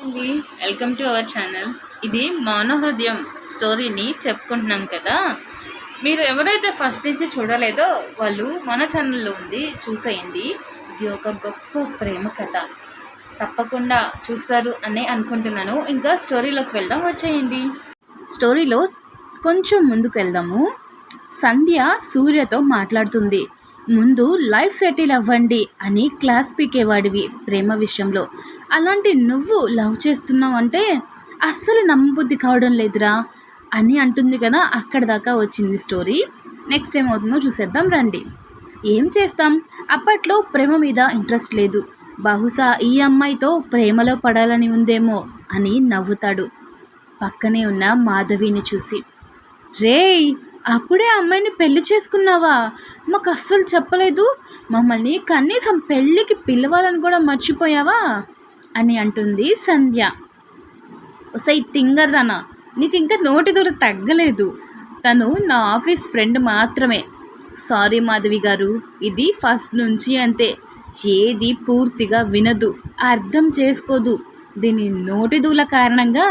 అండి. Welcome to our channel. ఇది మౌనహృదయం స్టోరీని చెప్పుకుంటున్నాం కదా. మీరు ఎవరైతే ఫస్ట్ నుంచి చూడలేదో వాళ్ళు మన ఛానల్లో ఉంది, చూసేయండి. ఇది ఒక గొప్ప ప్రేమ కథ, తప్పకుండా చూస్తారు అని అనుకుంటున్నాను. ఇంకా స్టోరీలోకి వెళ్దాం, వచ్చేయండి. స్టోరీలో కొంచెం ముందుకు వెళ్దాము. సంధ్య సూర్యతో మాట్లాడుతుంది. ముందు లైఫ్ సెటిల్ అవ్వండి అని క్లాస్ పీకేవాడివి ప్రేమ విషయంలో, అలాంటి నువ్వు లవ్ చేస్తున్నావు అంటే అస్సలు నమ్మబుద్ధి కావడం లేదురా అని అంటుంది కదా. అక్కడ దాకా వచ్చింది స్టోరీ. నెక్స్ట్ ఏమవుతుందో చూసేద్దాం రండి. ఏం చేస్తాం, అప్పట్లో ప్రేమ మీద ఇంట్రెస్ట్ లేదు, బహుశా ఈ అమ్మాయితో ప్రేమలో పడాలని ఉందేమో అని నవ్వుతాడు పక్కనే ఉన్న మాధవిని చూసి. రేయ్, అప్పుడే అమ్మాయిని పెళ్లి చేసుకున్నావా? మాకు అస్సలు చెప్పలేదు, మమ్మల్ని కనీసం పెళ్ళికి పిలవాలని కూడా మర్చిపోయావా అని అంటుంది సంధ్య. ఒసై తింగర్దానా, నీకు ఇంకా నోటి దూర తగ్గలేదు. తను నా ఆఫీస్ ఫ్రెండ్ మాత్రమే. సారీ మాధవి గారు, ఇది ఫస్ట్ నుంచి అంతే, ఏది పూర్తిగా వినదు, అర్థం చేసుకోదు. దీని నోటి దూల కారణంగా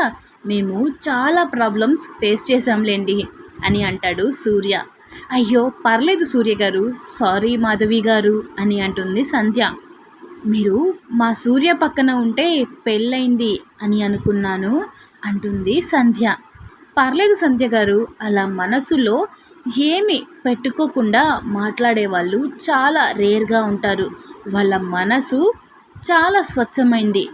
మేము చాలా ప్రాబ్లమ్స్ ఫేస్ చేసాంలేండి అని అంటాడు సూర్య. అయ్యో పర్లేదు సూర్య గారు, సారీ మాధవి గారు అని అంటుంది సంధ్య. మీరు మా సూర్య పక్కన ఉంటే పెళ్ళయింది అని అనుకున్నాను అంటుంది సంధ్య. పర్లేదు సంధ్య గారు, అలా మనసులో ఏమి పెట్టుకోకుండా మాట్లాడే వాళ్ళు చాలా రేర్గా ఉంటారు. వాళ్ళ మనసు చాలా స్వచ్ఛమైంది.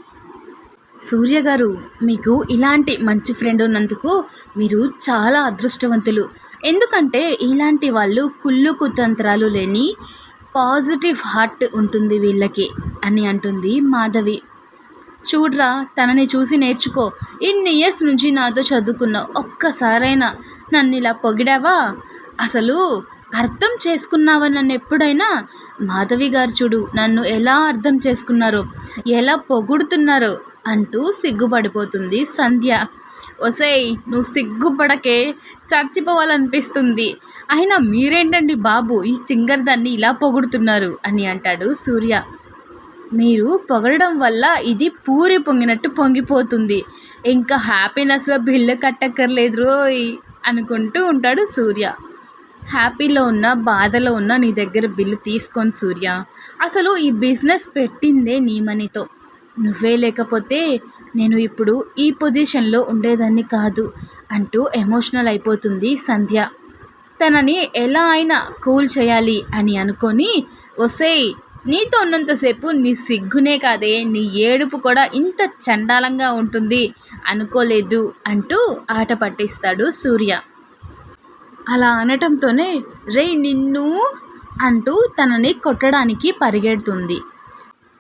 సూర్య గారు, మీకు ఇలాంటి మంచి ఫ్రెండ్ ఉన్నందుకు మీరు చాలా అదృష్టవంతులు. ఎందుకంటే ఇలాంటి వాళ్ళు కుళ్ళు కుతంత్రాలు లేని పాజిటివ్ హార్ట్ ఉంటుంది వీళ్ళకి అని అంటుంది మాధవి. చూడ్రా, తనని చూసి నేర్చుకో. ఇన్ని ఇయర్స్ నుంచి నాతో చదువుకున్నావు, ఒక్కసారైనా నన్ను ఇలా పొగిడావా? అసలు అర్థం చేసుకున్నావా నన్ను ఎప్పుడైనా? మాధవి గారు చూడు నన్ను ఎలా అర్థం చేసుకున్నారో, ఎలా పొగుడుతున్నారో అంటూ సిగ్గుపడిపోతుంది సంధ్య. ఒసేయ్, నువ్వు సిగ్గుపడకే, చచ్చిపోవాలనిపిస్తుంది. అయినా మీరేంటండి బాబు ఈ సింగర్ దాన్ని ఇలా పొగుడుతున్నారు అని అంటాడు సూర్య. మీరు పొగడడం వల్ల ఇది పూరి పొంగినట్టు పొంగిపోతుంది, ఇంకా హ్యాపీనెస్లో బిల్లు కట్టక్కర్లేదు రోయ్ అనుకుంటూ ఉంటాడు సూర్య. హ్యాపీలో ఉన్న బాధలో ఉన్న నీ దగ్గర బిల్లు తీసుకొని సూర్య, అసలు ఈ బిజినెస్ పెట్టిందే నీ మనీతో. నువ్వే లేకపోతే నేను ఇప్పుడు ఈ పొజిషన్లో ఉండేదాన్ని కాదు అంటూ ఎమోషనల్ అయిపోతుంది సంధ్య. తనని ఎలా అయినా కూల్ చేయాలి అని అనుకొని, ఒసేయ్, నీతో ఉన్నంతసేపు నీ సిగ్గునే కాదే, నీ ఏడుపు కూడా ఇంత చండాలంగా ఉంటుంది అనుకోలేదు అంటూ ఆట పట్టిస్తాడు సూర్య. అలా అనటంతోనే రేయ్ నిన్ను అంటూ తనని కొట్టడానికి పరిగెడుతుంది.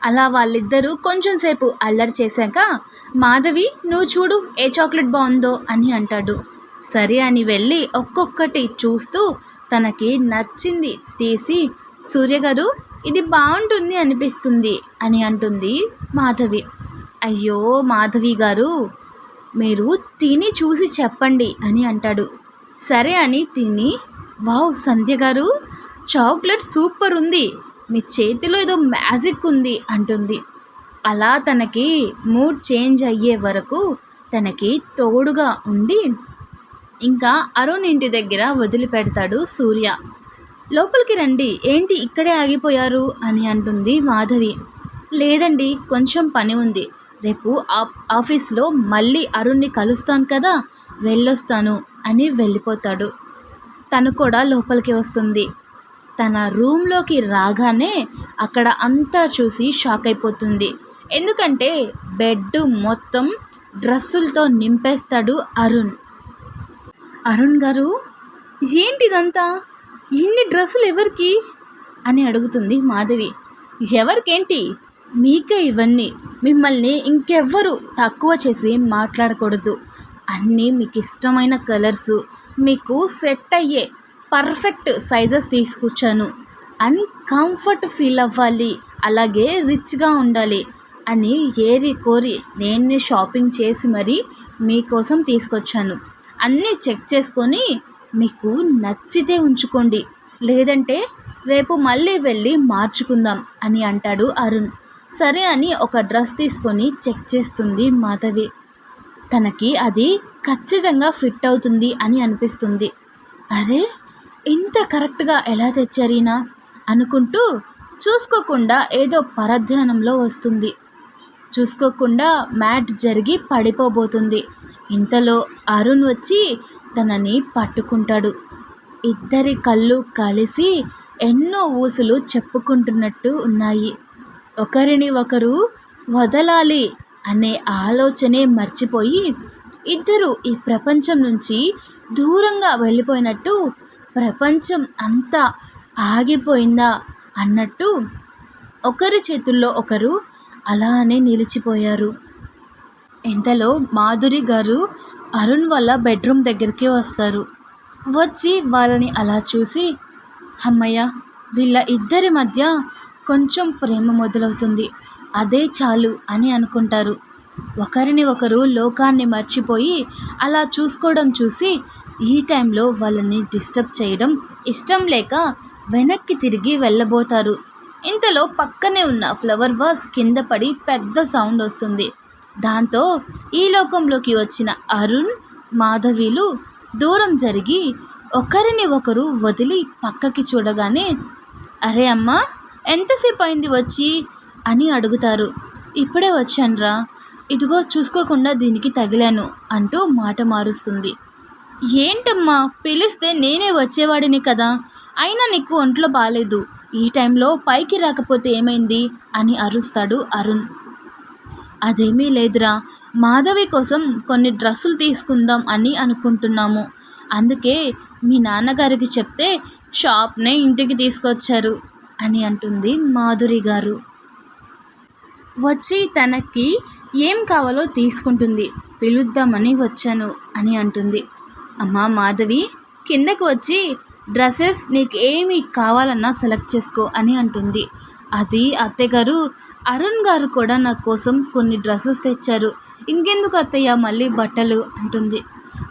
అలా వాళ్ళిద్దరూ కొంచెం సేపు అల్లరి చేశాక మాధవి, నువ్వు చూడు ఏ చాక్లెట్ బాగుందో అని అంటాడు. సరే అని వెళ్ళి ఒక్కొక్కటి చూస్తూ తనకి నచ్చింది తీసి, సూర్య గారు ఇది బాగుంటుంది అనిపిస్తుంది అని అంటుంది మాధవి. అయ్యో మాధవి గారు, మీరు తిని చూసి చెప్పండి అని అంటాడు. సరే అని తిని, వావ్ సంధ్య గారు, చాక్లెట్ సూపర్ ఉంది, మీ చేతిలో ఏదో మ్యాజిక్ ఉంది అంటుంది. అలా తనకి మూడ్ చేంజ్ అయ్యే వరకు తనకి తోడుగా ఉండి ఇంకా అరుణ్ ఇంటి దగ్గర వదిలిపెడతాడు సూర్య. లోపలికి రండి, ఏంటి ఇక్కడే ఆగిపోయారు అని అంటుంది మాధవి. లేదండి, కొంచెం పని ఉంది, రేపు ఆఫీస్లో మళ్ళీ అరుణ్ని కలుస్తాను కదా, వెళ్ళొస్తాను అని వెళ్ళిపోతాడు. తను కూడా లోపలికి వస్తుంది. తన రూమ్లోకి రాగానే అక్కడ అంతా చూసి షాక్ అయిపోతుంది. ఎందుకంటే బెడ్ మొత్తం డ్రెస్సులతో నింపేస్తాడు అరుణ్. అరుణ్ గారు, ఏంటిదంతా, ఇన్ని డ్రెస్సులు ఎవరికి అని అడుగుతుంది మాధవి. ఎవరికేంటి, మీకే ఇవన్నీ, మిమ్మల్ని ఇంకెవ్వరు తక్కువ చేసి మాట్లాడకూడదు. అన్నీ మీకు ఇష్టమైన కలర్సు, మీకు సెట్ అయ్యే పర్ఫెక్ట్ సైజెస్ తీసుకొచ్చాను. అండ్ కంఫర్ట్ ఫీల్ అవ్వాలి, అలాగే రిచ్గా ఉండాలి అని ఏరి కోరి నేను షాపింగ్ చేసి మరీ మీకోసం తీసుకొచ్చాను. అన్నీ చెక్ చేసుకొని మీకు నచ్చితే ఉంచుకోండి, లేదంటే రేపు మళ్ళీ వెళ్ళి మార్చుకుందాం అని అంటాడు అరుణ్. సరే అని ఒక డ్రెస్ తీసుకొని చెక్ చేస్తుంది మాధవి. తనకి అది ఖచ్చితంగా ఫిట్ అవుతుంది అని అనిపిస్తుంది. అరే, ఇంత కరెక్ట్గా ఎలా తెచ్చారీనా అనుకుంటూ చూసుకోకుండా ఏదో పరధ్యానంలో వస్తుంది. చూసుకోకుండా మ్యాట్ జరిగి పడిపోబోతుంది. ఇంతలో అరుణ్ వచ్చి తనని పట్టుకుంటాడు. ఇద్దరి కళ్ళు కలిసి ఎన్నో ఊసులు చెప్పుకుంటున్నట్టు ఉన్నాయి. ఒకరిని ఒకరు వదలాలి అనే ఆలోచనే మర్చిపోయి ఇద్దరు ఈ ప్రపంచం నుంచి దూరంగా వెళ్ళిపోయినట్టు, ప్రపంచం అంతా ఆగిపోయిందా అన్నట్టు ఒకరి చేతుల్లో ఒకరు అలానే నిలిచిపోయారు. ఇంతలో మాధురి గారు అరుణ్ వాళ్ళ బెడ్రూమ్ దగ్గరికి వస్తారు. వచ్చి వాళ్ళని అలా చూసి, అమ్మయ్య, వీళ్ళ ఇద్దరి మధ్య కొంచెం ప్రేమ మొదలవుతుంది, అదే చాలు అని అనుకుంటారు. ఒకరిని ఒకరు లోకాన్ని మర్చిపోయి అలా చూసుకోవడం చూసి ఈ టైంలో వాళ్ళని డిస్టర్బ్ చేయడం ఇష్టం లేక వెనక్కి తిరిగి వెళ్ళబోతారు. ఇంతలో పక్కనే ఉన్న ఫ్లవర్ వాస్ కింద పడి పెద్ద సౌండ్ వస్తుంది. దాంతో ఈ లోకంలోకి వచ్చిన అరుణ్, మాధవిలు దూరం జరిగి ఒకరిని ఒకరు వదిలి పక్కకి చూడగానే, అరే అమ్మా, ఎంతసేపు అయింది వచ్చి అని అడుగుతారు. ఇప్పుడే వచ్చానురా, ఇదిగో చూసుకోకుండా దీనికి తగిలాను అంటూ మాట మారుస్తుంది. ఏంటమ్మా, పిలిస్తే నేనే వచ్చేవాడిని కదా, అయినా నీకు ఒంట్లో బాలేదు, ఈ టైంలో పైకి రాకపోతే ఏమైంది అని అరుస్తాడు అరుణ్. అదేమీ లేదురా, మాధవి కోసం కొన్ని డ్రెస్సులు తీసుకుందాం అని అనుకుంటున్నాము, అందుకే మీ నాన్నగారికి చెప్తే షాప్నే ఇంటికి తీసుకొచ్చారు అని అంటుంది మాధురి గారు. వచ్చి తనకి ఏం కావాలో తీసుకుంటుంది. పిలుద్దామని వచ్చాను అని అంటుంది. అమ్మా మాధవి, కిందకు వచ్చి డ్రెస్సెస్ నీకు ఏమి కావాలన్నా సెలెక్ట్ చేసుకో అని అంటుంది. అది అత్తయ్యగారు, అరుణ్ గారు కూడా నా కోసం కొన్ని డ్రెస్సెస్ తెచ్చారు, ఇంకెందుకు అత్తయ్య మళ్ళీ బట్టలు అంటుంది.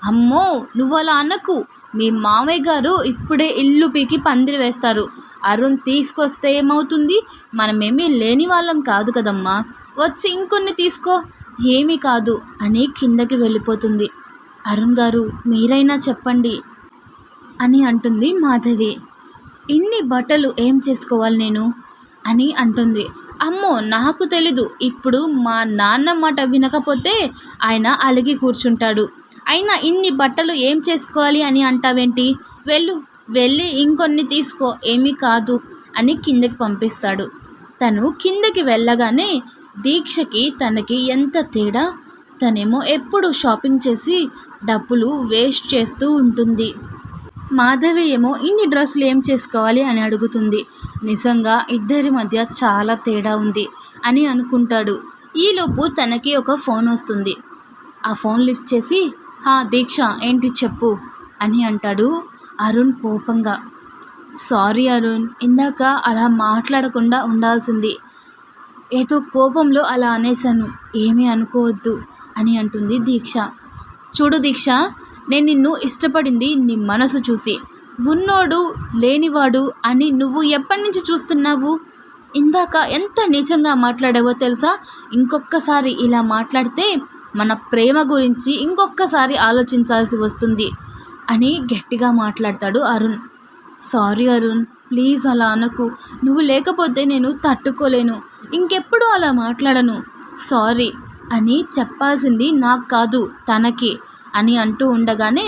అమ్మో, నువ్వు అలా అనకు, మీ మామయ్య గారు ఇప్పుడే ఇల్లు పీకి పందిరి వేస్తారు, అరుణ్ తీసుకొస్తే ఏమవుతుంది, మనమేమీ లేని వాళ్ళం కాదు కదమ్మా, వచ్చి ఇంకొన్ని తీసుకో, ఏమీ కాదు అని కిందకి వెళ్ళిపోతుంది. అరుణ్ గారు, మీరైనా చెప్పండి అని అంటుంది మాధవి. ఇన్ని బట్టలు ఏం చేసుకోవాలి నేను అని అంటుంది. అమ్మో, నాకు తెలీదు, ఇప్పుడు మా నాన్న మాట వినకపోతే ఆయన అలిగి కూర్చుంటాడు, అయినా ఇన్ని బట్టలు ఏం చేసుకోవాలి అని అంటావేంటి, వెళ్ళి ఇంకొన్ని తీసుకో, ఏమీ కాదు అని కిందకి పంపిస్తాడు. తను కిందకి వెళ్ళగానే దీక్షకి తనకి ఎంత తేడా, తనేమో ఎప్పుడు షాపింగ్ చేసి డబ్బులు వేస్ట్ చేస్తూ ఉంటుంది. మాధవి ఏమో ఇన్ని డ్రెస్సులు ఏం చేసుకోవాలి అని అడుగుతుంది. నిజంగా ఇద్దరి మధ్య చాలా తేడా ఉంది అని అనుకుంటాడు. ఈలోపు తనకి ఒక ఫోన్ వస్తుంది. ఆ ఫోన్ లిఫ్ట్ చేసి, దీక్ష, ఏంటి చెప్పు అని అంటాడు అరుణ్ కోపంగా. సారీ అరుణ్, ఇందాక అలా మాట్లాడకుండా ఉండాల్సింది, ఏదో కోపంలో అలా అనేశాను, ఏమీ అనుకోవద్దు అని అంటుంది దీక్ష. చూడు దీక్ష, నేను నిన్ను ఇష్టపడింది నీ మనసు చూసి, ఉన్నోడు లేనివాడు అని నువ్వు ఎప్పటి నుంచి చూస్తున్నావు, ఇందాక ఎంత నీచంగా మాట్లాడావో తెలుసా, ఇంకొకసారి ఇలా మాట్లాడితే మన ప్రేమ గురించి ఇంకొకసారి ఆలోచించాల్సి వస్తుంది అని గట్టిగా మాట్లాడతాడు అరుణ్. సారీ అరుణ్, ప్లీజ్ అలా అనకు, నువ్వు లేకపోతే నేను తట్టుకోలేను, ఇంకెప్పుడు అలా మాట్లాడను, సారీ అని చెప్పాల్సింది నాకు కాదు తనకి అని అంటూ ఉండగానే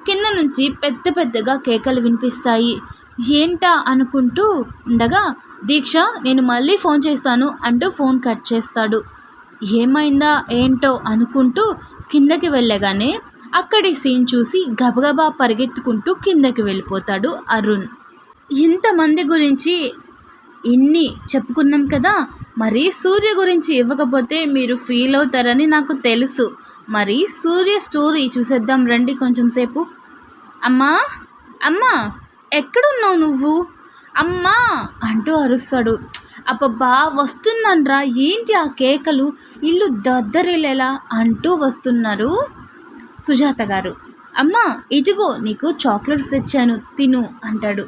కింద నుంచి పెద్ద పెద్దగా కేకలు వినిపిస్తాయి. ఏంటా అనుకుంటూ ఉండగా దీక్ష, నేను మళ్ళీ ఫోన్ చేస్తాను అంటూ ఫోన్ కట్ చేస్తాడు. ఏమైందా ఏంటో అనుకుంటూ కిందకి వెళ్ళగానే అక్కడి సీన్ చూసి గబగబా పరిగెత్తుకుంటూ కిందకి వెళ్ళిపోతాడు అరుణ్. ఇంతమంది గురించి ఇన్ని చెప్పుకున్నాం కదా, మరి సూర్య గురించి ఇవ్వకపోతే మీరు ఫీల్ అవుతారని నాకు తెలుసు, మరి సూర్య స్టోరీ చూసేద్దాం రండి కొంచెం సేపు. అమ్మా అమ్మా, ఎక్కడున్నావు నువ్వు, అమ్మా అంటూ అరుస్తాడు. అబ్బబ్బా, వస్తున్నాన్రా, ఏంటి ఆ కేకలు, ఇల్లు దద్దరిల్లేలా అంటూ వస్తున్నారు సుజాత గారు. అమ్మా, ఇదిగో నీకు చాక్లెట్స్ తెచ్చాను, తిను అంటాడు.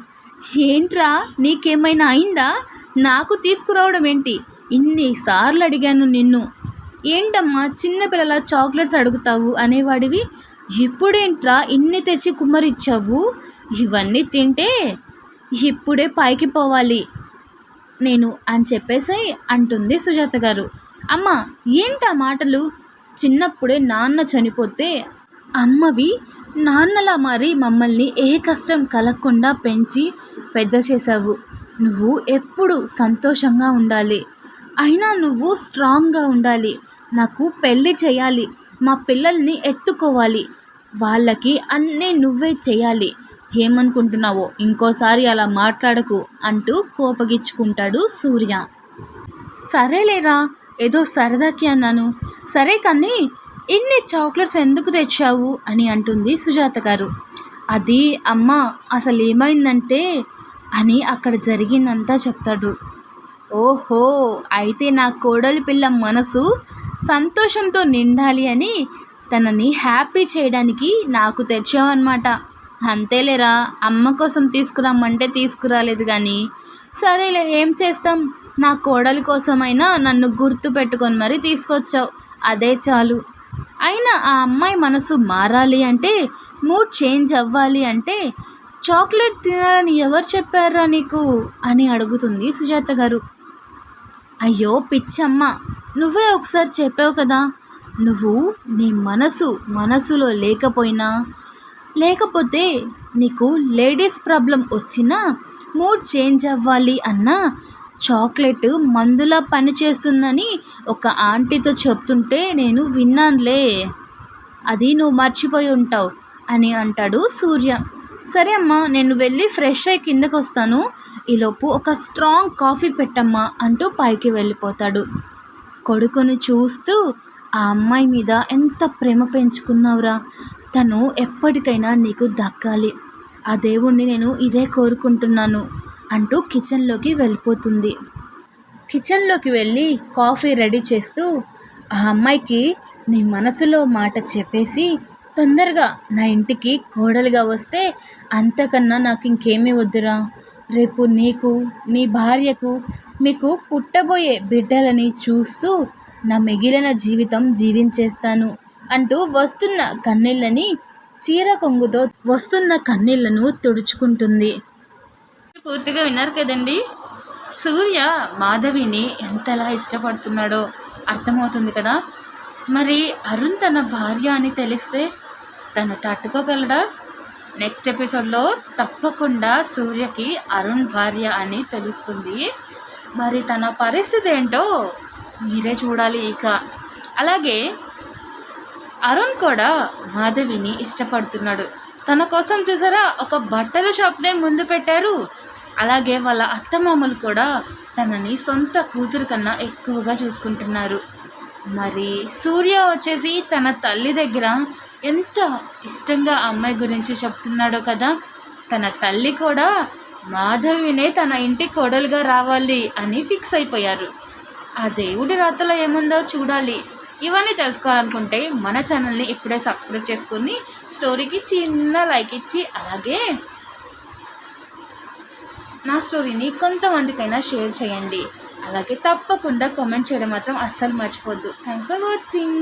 ఏంట్రా, నీకేమైనా అయిందా, నాకు తీసుకురావడం ఏంటి, ఇన్నిసార్లు అడిగాను నిన్ను, ఏంటమ్మా చిన్నపిల్లల చాక్లెట్స్ అడుగుతావు అనేవాడివి, ఇప్పుడేంట్రా ఇన్ని తెచ్చి కుమ్మరిచ్చావు, ఇవన్నీ తింటే ఇప్పుడే పైకి పోవాలి నేను అని చెప్పేసి అంటుంది సుజాత గారు. అమ్మ ఏంటా మాటలు, చిన్నప్పుడే నాన్న చనిపోతే అమ్మవి నాన్నలా మారి మమ్మల్ని ఏ కష్టం కలగకుండా పెంచి పెద్ద చేశావు. నువ్వు ఎప్పుడు సంతోషంగా ఉండాలి, అయినా నువ్వు స్ట్రాంగ్గా ఉండాలి. నాకు పెళ్ళి చేయాలి, మా పిల్లల్ని ఎత్తుకోవాలి, వాళ్ళకి అన్నీ నువ్వే చేయాలి. ఏమనుకుంటున్నావో, ఇంకోసారి అలా మాట్లాడకు అంటూ కోపగించుకుంటాడు సూర్య. సరేలేరా, ఏదో సరదాకి అన్నాను. సరే కానీ ఇన్ని చాక్లెట్స్ ఎందుకు తెచ్చావు అని అంటుంది సుజాత గారు. అది అమ్మ అసలు ఏమైందంటే అని అక్కడ జరిగిందంతా చెప్తాడు. ఓహో, అయితే నా కోడలి పిల్ల మనసు సంతోషంతో నిండాలి అని తనని హ్యాపీ చేయడానికి నాకు తెచ్చావన్నమాట. అంతేలేరా, అమ్మ కోసం తీసుకురమ్మంటే తీసుకురాలేదు కానీ సరేలే ఏం చేస్తాం, నా కోడలి కోసమైనా నన్ను గుర్తు పెట్టుకొని మరీ తీసుకొచ్చావు, అదే చాలు. అయినా ఆ అమ్మాయి మనసు మారాలి అంటే, మూడ్ చేంజ్ అవ్వాలి అంటే చాక్లెట్ తినాలని ఎవరు చెప్పారా నీకు అని అడుగుతుంది సుజాత గారు. అయ్యో పిచ్చమ్మ, నువ్వే ఒకసారి చెప్పావు కదా, నువ్వు నీ మనసులో లేకపోతే నీకు లేడీస్ ప్రాబ్లం వచ్చినా మూడ్ చేంజ్ అవ్వాలి అన్నా చాక్లెట్ మందులా పనిచేస్తుందని ఒక ఆంటీతో చెప్తుంటే నేను విన్నానులే, అది నువ్వు మర్చిపోయి ఉంటావు అని అంటాడు సూర్య. సరే అమ్మా, నేను వెళ్ళి ఫ్రెష్ అయ్యి కిందకు వస్తాను, ఈలోపు ఒక స్ట్రాంగ్ కాఫీ పెట్టమ్మా అంటూ పైకి వెళ్ళిపోతాడు. కొడుకును చూస్తూ ఆ అమ్మాయి మీద ఎంత ప్రేమ పెంచుకున్నావురా, తను ఎప్పటికైనా నీకు దక్కాలి, ఆ దేవుణ్ణి నేను ఇదే కోరుకుంటున్నాను అంటూ కిచెన్లోకి వెళ్ళిపోతుంది. కిచెన్లోకి వెళ్ళి కాఫీ రెడీ చేస్తూ ఆ అమ్మాయికి నీ మనసులో మాట చెప్పేసి తొందరగా నా ఇంటికి కోడలుగా వస్తే అంతకన్నా నాకు ఇంకేమీ వద్దురా, రేపు నీకు నీ భార్యకు మీకు పుట్టబోయే బిడ్డలని చూస్తూ నా మిగిలిన జీవితం జీవించేస్తాను అంటూ వస్తున్న కన్నీళ్ళని చీర కొంగుతో వస్తున్న కన్నీళ్లను తుడుచుకుంటుంది. పూర్తిగా విన్నారు కదండి, సూర్య మాధవిని ఎంతలా ఇష్టపడుతున్నాడో అర్థమవుతుంది కదా. మరి అరుణ్ తన భార్య అని తెలిస్తే తను తట్టుకోగలడా? నెక్స్ట్ ఎపిసోడ్లో తప్పకుండా సూర్యకి అరుణ్ భార్య అని తెలుస్తుంది. మరి తన పరిస్థితి ఏంటో మీరే చూడాలి ఇక. అలాగే అరుణ్ కూడా మాధవిని ఇష్టపడుతున్నాడు. తన కోసం చూసారా, ఒక బట్టల షాప్నే ముందు పెట్టారు. అలాగే వాళ్ళ అత్తమామలు కూడా తనని సొంత కూతురు కన్నా ఎక్కువగా చూసుకుంటున్నారు. మరి సూర్య వచ్చేసి తన తల్లి దగ్గర ఎంత ఇష్టంగా అమ్మాయి గురించి చెప్తున్నాడో కదా. తన తల్లి కూడా మాధవినే తన ఇంటి కోడలుగా రావాలి అని ఫిక్స్ అయిపోయారు. ఆ దేవుడి రాతలో ఏముందో చూడాలి. ఇవన్నీ తెలుసుకోవాలనుకుంటే మన ఛానల్ని ఇప్పుడే సబ్స్క్రైబ్ చేసుకుని స్టోరీకి చిన్న లైక్ ఇచ్చి, అలాగే నా స్టోరీని కొంతమందికైనా షేర్ చేయండి. అలాగే తప్పకుండా కామెంట్ చేయడం మాత్రం అస్సలు మర్చిపోద్దు. Thanks for watching.